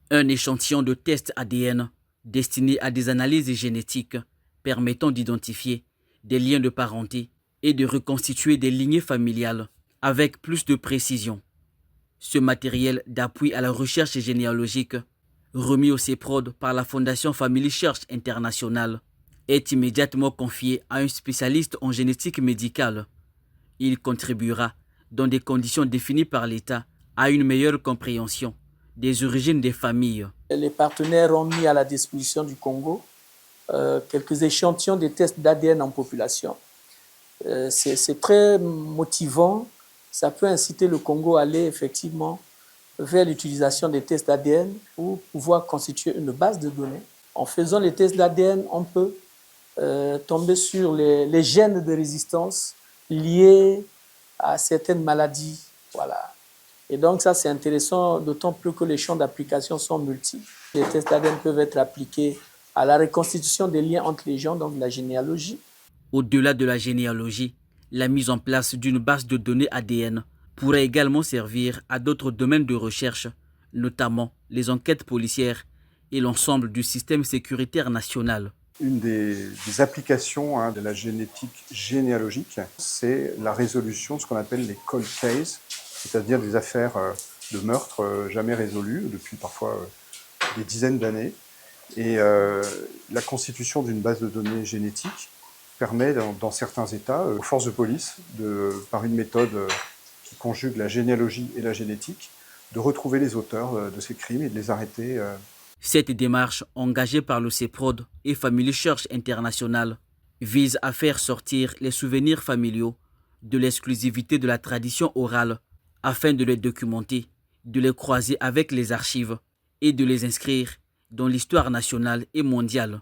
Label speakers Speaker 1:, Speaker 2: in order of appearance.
Speaker 1: Un échantillon de tests ADN destiné à des analyses génétiques permettant d'identifier des liens de parenté et de reconstituer des lignées familiales avec plus de précision. Ce matériel d'appui à la recherche généalogique, remis au CEPROD par la Fondation Family Search International, est immédiatement confié à un spécialiste en génétique médicale. Il contribuera, dans des conditions définies par l'État, à une meilleure compréhension des origines des familles.
Speaker 2: Les partenaires ont mis à la disposition du Congo quelques échantillons de tests d'ADN en population. C'est très motivant. Ça peut inciter le Congo à aller effectivement vers l'utilisation des tests d'ADN pour pouvoir constituer une base de données. En faisant les tests d'ADN, on peut tomber sur les gènes de résistance liés à certaines maladies. Voilà. Et donc ça, c'est intéressant, d'autant plus que les champs d'application sont multiples. Les tests d'ADN peuvent être appliqués à la reconstitution des liens entre les gens, donc la généalogie.
Speaker 1: Au-delà de la généalogie, la mise en place d'une base de données ADN pourrait également servir à d'autres domaines de recherche, notamment les enquêtes policières et l'ensemble du système sécuritaire national.
Speaker 3: Une des applications de la génétique généalogique, c'est la résolution de ce qu'on appelle les cold cases, c'est-à-dire des affaires de meurtre jamais résolues, depuis parfois des dizaines d'années. Et la constitution d'une base de données génétique permet, dans certains États, aux forces de police, par une méthode qui conjugue la généalogie et la génétique, de retrouver les auteurs de ces crimes et de les arrêter.
Speaker 1: Cette démarche, engagée par le CEPROD et Family Search International, vise à faire sortir les souvenirs familiaux de l'exclusivité de la tradition orale afin de les documenter, de les croiser avec les archives et de les inscrire dans l'histoire nationale et mondiale.